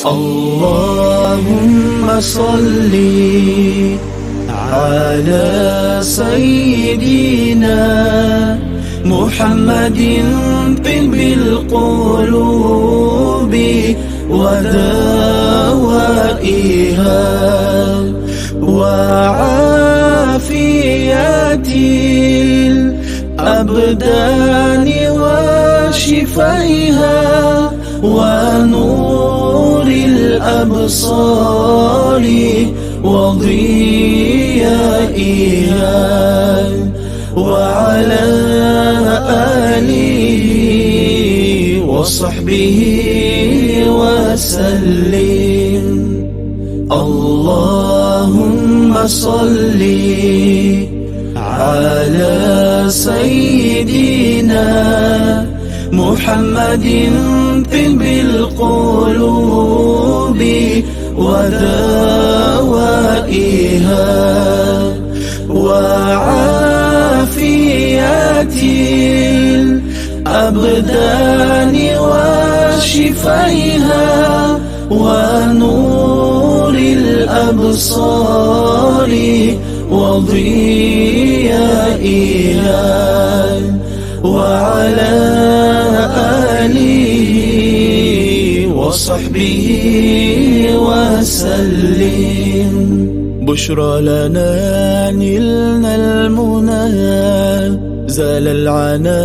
اللهم صل على سيدنا محمد طب القلوب ودوائها وعافية الأبدان وشفائها ونور الأبصار وضيائها وعلى آله وصحبه وسلم. اللهم صل على سيدنا محمد طب القلوب ودوائها وعافية الأبدان وشفائها ونور الأبصار وضيائها وعلى آله وصحبه وسلم. بشرى لنا نلنا المنى زال العنا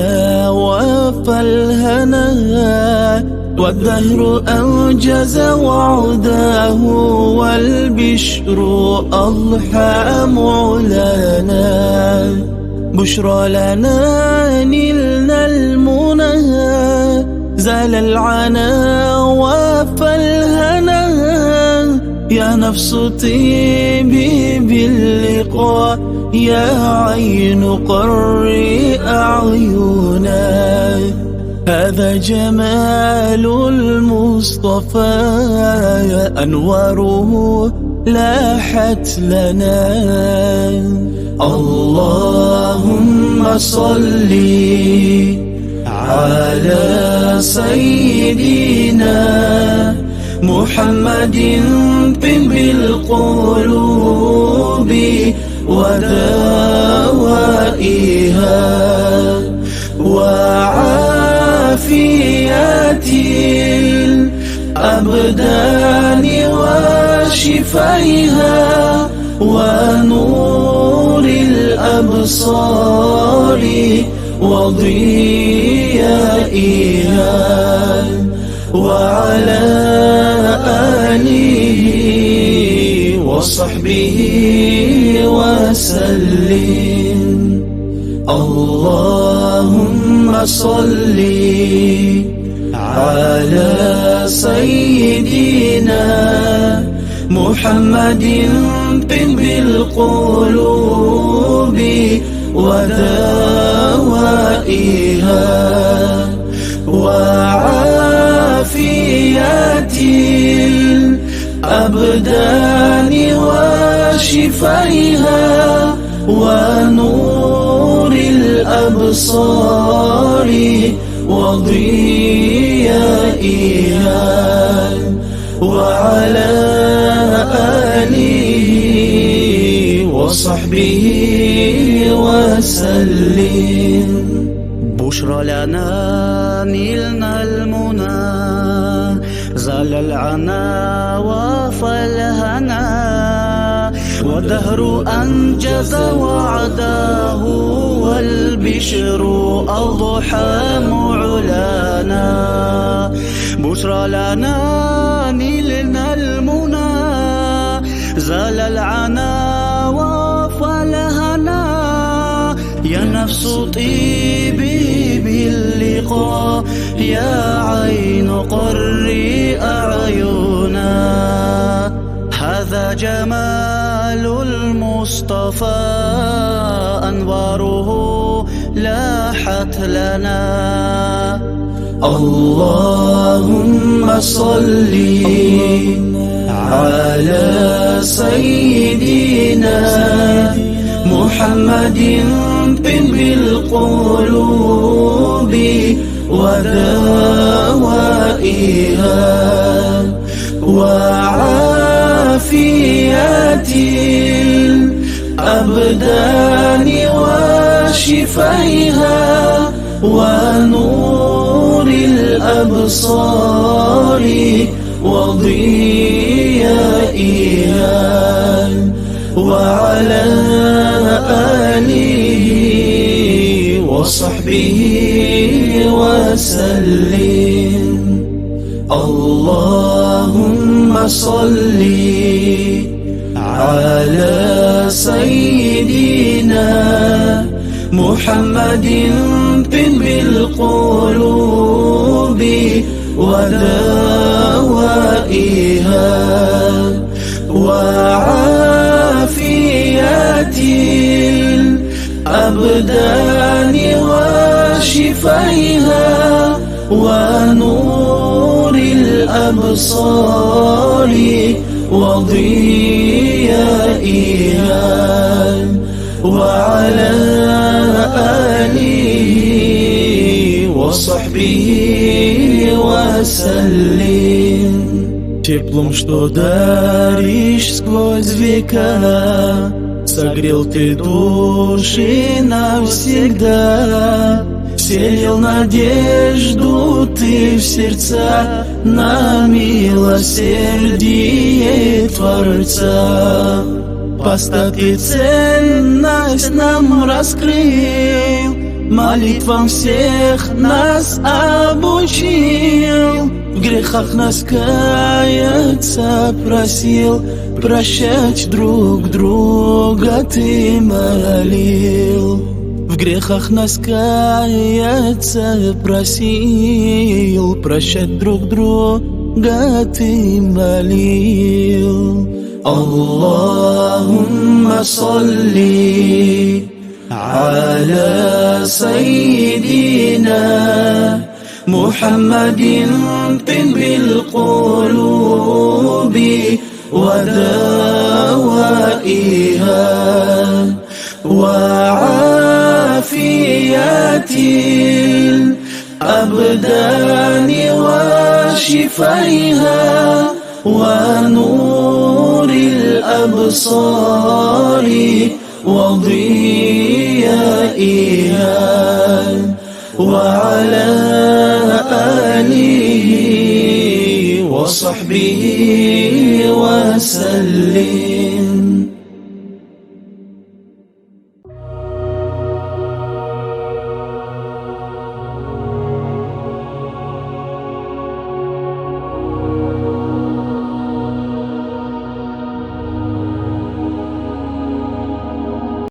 وفى الهنا والدهر أوجز وعداه والبشر أضحى معلنا. بشرى لنا نلنا المنى زال العنا وفى الهنا يا نفس طيبي باللقاء يا عين قري أعينا. هذا جمال المصطفى أنواره لاحت لنا. اللهم صل على سيدنا محمد طب القلوب ودوائها وعافية الأبدان وشفائها ونور الأبصار وضيائها وعلى آله وصحبه وسلم. اللهم صل على سيدنا محمد طب القلوب ودوائها وعافية الأبدان وشفائها ونور الأبصار وضيائها وعلى آله وصحبه وسلم. بشرى لنا نلنا المنى زال العنا وفى الهنا والدهر أنجز وعداه والبشر أضحى معلنا. بشرى لنا نلنا المنى زال العنا وفى الهنا يا نفس طيبي باللقاء يا عين قري أعينا. هذا جمال المصطفى أنواره لاحت لنا. اللهم صل على سيدنا محمد طب القلوب ودوائها وعافية الأبدان وشفائها ونور الأبصار وضيائها وعلى آله وصحبه وسلم. اللهم صل على سيدنا محمد طب القلوب ودوائها وعافية الأبدان وشفائها ونور الأبصار وضيائها وعلى آله وصحبه وسلم. Теплом, что даришь сквозь века, согрел ты души навсегда, вселил надежду ты в сердца на милосердие Творца. Поста ты ценность нам раскрыл, молитвам всех нас обучил, в грехах нас каяться просил, прощать друг друга ты молил. В грехах нас каяться просил, прощать друг друга ты молил. Аллахумма салли على سيدنا محمد طب القلوب ودوائها وعافية الأبدان وشفائها ونور الأبصار وضيائها وعلى آله وصحبه وسلم.